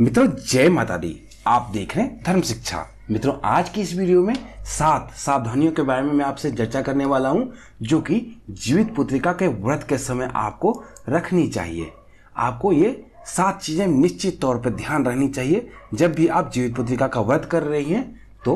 मित्रों जय माता दी। आप देख रहे हैं धर्म शिक्षा। मित्रों आज की इस वीडियो में 7 सावधानियों के बारे में मैं आपसे चर्चा करने वाला हूं जो कि जीवित पुत्रिका के व्रत के समय आपको रखनी चाहिए। आपको ये 7 चीजें निश्चित तौर पर ध्यान रखनी चाहिए। जब भी आप जीवित पुत्रिका का व्रत कर रही हैं तो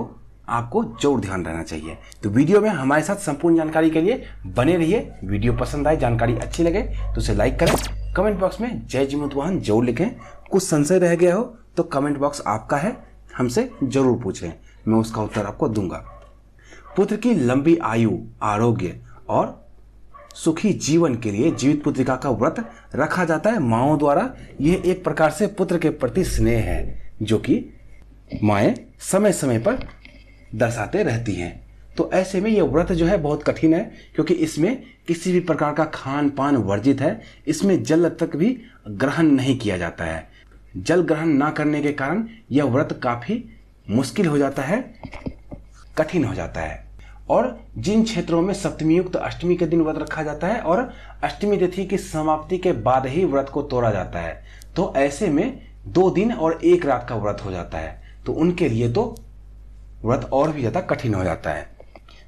आपको जरूर ध्यान रहना चाहिए। तो वीडियो में हमारे साथ संपूर्ण जानकारी के लिए बने रहिए। वीडियो पसंद आए, जानकारी अच्छी लगे तो उसे लाइक करें। कमेंट बॉक्स में जय जीवित वाहन जरूर लिखें। कुछ संशय रह गया हो तो कमेंट बॉक्स आपका है, हमसे जरूर पूछें, मैं उसका उत्तर आपको दूंगा। पुत्र की लंबी आयु, आरोग्य और सुखी जीवन के लिए जीवित पुत्रिका का व्रत रखा जाता है माओं द्वारा। यह एक प्रकार से पुत्र के प्रति स्नेह है जो कि माएँ समय समय पर दर्शाते रहती हैं। तो ऐसे में यह व्रत जो है बहुत कठिन है क्योंकि इसमें किसी भी प्रकार का खान पान वर्जित है। इसमें जल तक भी ग्रहण नहीं किया जाता है। जल ग्रहण ना करने के कारण यह व्रत काफी मुश्किल हो जाता है, कठिन हो जाता है। और जिन क्षेत्रों में सप्तमी युक्त अष्टमी के दिन व्रत रखा जाता है और अष्टमी तिथि की समाप्ति के बाद ही व्रत को तोड़ा जाता है, तो ऐसे में 2 दिन और 1 रात का व्रत हो जाता है। तो उनके लिए तो व्रत और भी ज्यादा कठिन हो जाता है।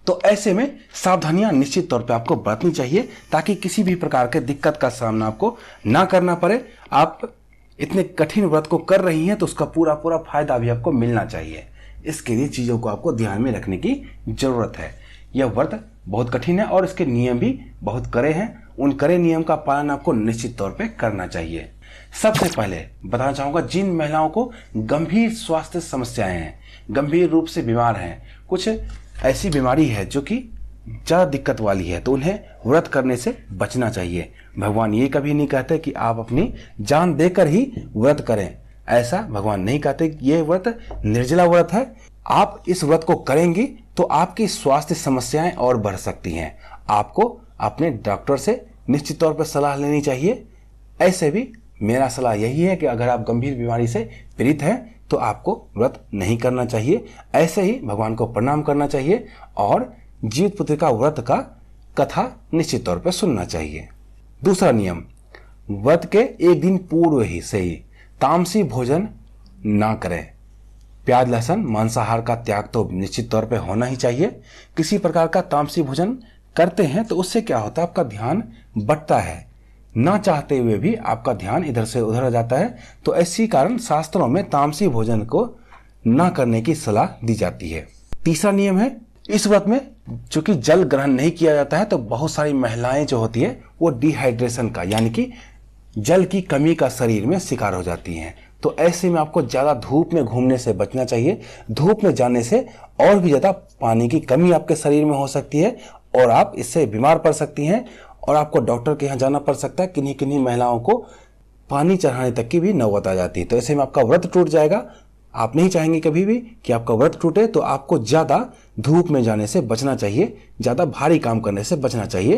तो ऐसे में सावधानियां निश्चित तौर पे आपको बरतनी चाहिए ताकि किसी भी प्रकार के दिक्कत का सामना आपको ना करना पड़े। आप इतने कठिन व्रत को कर रही हैं तो उसका पूरा फायदा भी आपको मिलना चाहिए। इसके लिए चीजों को आपको ध्यान में रखने की जरूरत है। यह व्रत बहुत कठिन है और इसके नियम भी बहुत कड़े हैं। उन कड़े नियम का पालन आपको निश्चित तौर पे करना चाहिए। सबसे पहले बताना चाहूंगा, जिन महिलाओं को गंभीर स्वास्थ्य समस्याएं हैं, गंभीर रूप से बीमार हैं, कुछ ऐसी बीमारी है जो कि ज्यादा दिक्कत वाली है, तो उन्हें व्रत करने से बचना चाहिए। भगवान ये कभी नहीं कहते कि आप अपनी जान देकर ही व्रत करें। ऐसा भगवान नहीं कहते। ये व्रत निर्जला व्रत है। आप इस व्रत को करेंगी तो आपकी स्वास्थ्य समस्याएं और बढ़ सकती हैं। आपको अपने डॉक्टर से निश्चित तौर पर सलाह लेनी चाहिए। ऐसे भी मेरा सलाह यही है कि अगर आप गंभीर बीमारी से पीड़ित हैं तो आपको व्रत नहीं करना चाहिए। ऐसे ही भगवान को प्रणाम करना चाहिए और जीवित पुत्रिका व्रत का कथा निश्चित तौर पर सुनना चाहिए। दूसरा नियम, व्रत के 1 दिन पूर्व ही से ही तामसी भोजन ना करें। प्याज लहसुन मांसाहार का त्याग तो निश्चित तौर पे होना ही चाहिए। किसी प्रकार का तामसी भोजन करते हैं तो उससे क्या होता है, आपका ध्यान बंटता है। ना चाहते हुए भी आपका ध्यान इधर से उधर हो जाता है। तो इसी कारण शास्त्रों में तामसी भोजन को ना करने की सलाह दी जाती है। तीसरा नियम है, इस व्रत में चूंकि जल ग्रहण नहीं किया जाता है तो बहुत सारी महिलाएं जो होती है वो डिहाइड्रेशन का यानी कि जल की कमी का शरीर में शिकार हो जाती हैं। तो ऐसे में आपको ज्यादा धूप में घूमने से बचना चाहिए। धूप में जाने से और भी ज्यादा पानी की कमी आपके शरीर में हो सकती है और आप इससे बीमार पड़ सकती हैं और आपको डॉक्टर के यहाँ जाना पड़ सकता है। किन्हीं किन्हीं महिलाओं को पानी चढ़ाने तक की भी नौबत आ जाती है। तो ऐसे में आपका व्रत टूट जाएगा। आप नहीं चाहेंगे कभी भी कि आपका व्रत टूटे, तो आपको ज्यादा धूप में जाने से बचना चाहिए, ज्यादा भारी काम करने से बचना चाहिए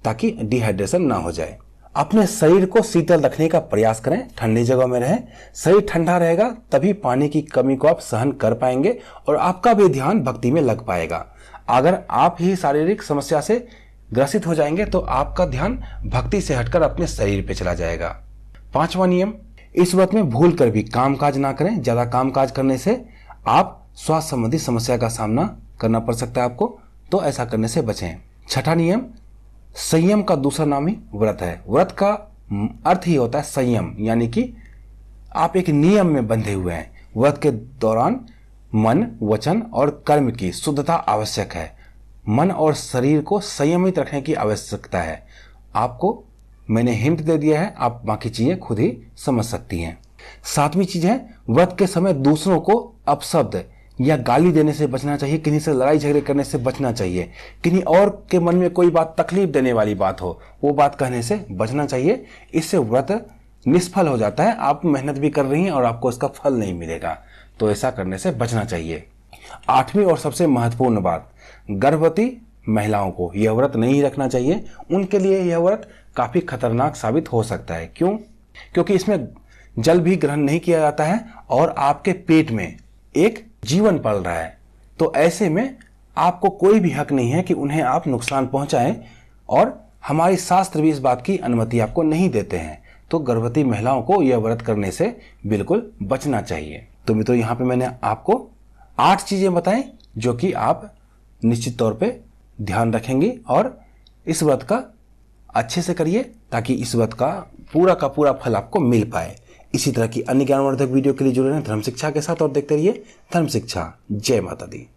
ताकि डिहाइड्रेशन ना हो जाए। अपने शरीर को शीतल रखने का प्रयास करें, ठंडी जगह में रहें। शरीर ठंडा रहेगा तभी पानी की कमी को आप सहन कर पाएंगे और आपका भी ध्यान भक्ति में लग पाएगा। अगर आप ही शारीरिक समस्या से ग्रसित हो जाएंगे तो आपका ध्यान भक्ति से हटकर अपने शरीर पे चला जाएगा। 5वां नियम, इस व्रत में भूल कर भी कामकाज ना करें। ज्यादा कामकाज करने से आप स्वास्थ्य संबंधी समस्या का सामना करना पड़ सकता है आपको, तो ऐसा करने से बचें। 6वां नियम, संयम का दूसरा नाम ही व्रत है। व्रत का अर्थ ही होता है संयम, यानी कि आप एक नियम में बंधे हुए हैं। व्रत के दौरान मन, वचन और कर्म की शुद्धता आवश्यक है। मन और शरीर को संयमित रखने की आवश्यकता है। आपको मैंने हिंट दे दिया है, आप बाकी चीजें खुद ही समझ सकती हैं। 7वीं चीज है, व्रत के समय दूसरों को अपशब्द या गाली देने से बचना चाहिए। किन्हीं से लड़ाई झगड़े करने से बचना चाहिए। किन्हीं और के मन में कोई बात तकलीफ देने वाली बात हो, वो बात कहने से बचना चाहिए। इससे व्रत निष्फल हो जाता है। आप मेहनत भी कर रही हैं और आपको इसका फल नहीं मिलेगा, तो ऐसा करने से बचना चाहिए। 8वीं और सबसे महत्वपूर्ण बात, गर्भवती महिलाओं को यह व्रत नहीं रखना चाहिए। उनके लिए यह व्रत काफी खतरनाक साबित हो सकता है। क्यों? क्योंकि इसमें जल भी ग्रहण नहीं किया जाता है और आपके पेट में एक जीवन पल रहा है। तो ऐसे में आपको कोई भी हक नहीं है कि उन्हें आप नुकसान पहुंचाएं और हमारे शास्त्र भी इस बात की अनुमति आपको नहीं देते हैं। तो गर्भवती महिलाओं को यह व्रत करने से बिल्कुल बचना चाहिए। तो मित्रों यहाँ पे मैंने आपको 8 चीजें बताएं जो कि आप निश्चित तौर पे ध्यान रखेंगे और इस व्रत का अच्छे से करिए ताकि इस व्रत का पूरा फल आपको मिल पाए। इसी तरह की अन्य ज्ञानवर्धक वीडियो के लिए जुड़े रहें धर्म शिक्षा के साथ और देखते रहिए धर्म शिक्षा। जय माता दी।